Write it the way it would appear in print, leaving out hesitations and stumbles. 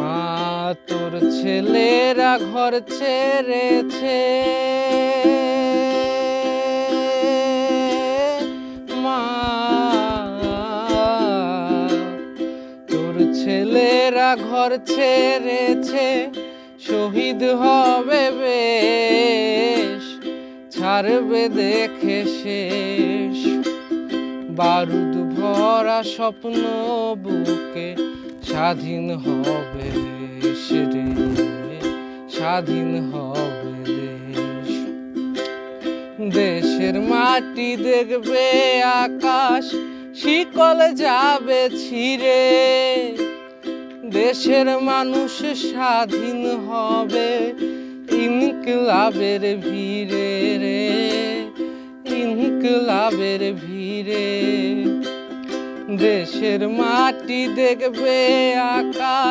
মা তোর ছেলেরা ঘর ছেড়েছে, মা তোর ছেলেরা ঘর ছেড়েছে, শহীদ হবে বেশ, ছাড়বে দেখে শেষ। বারুদ ভরা স্বপ্ন বুকে স্বাধীন হবে দেশ রে, স্বাধীন হবে দেশ। দেশের মাটি দেখবে আকাশ, শিকল যাবে ছিঁড়ে, দেশের মানুষ স্বাধীন হবে ইনকিলাবের ভিড়ে রে, ইনকিলাবের ভিড়ে। দেশের মাটি দেখবে আকাশ,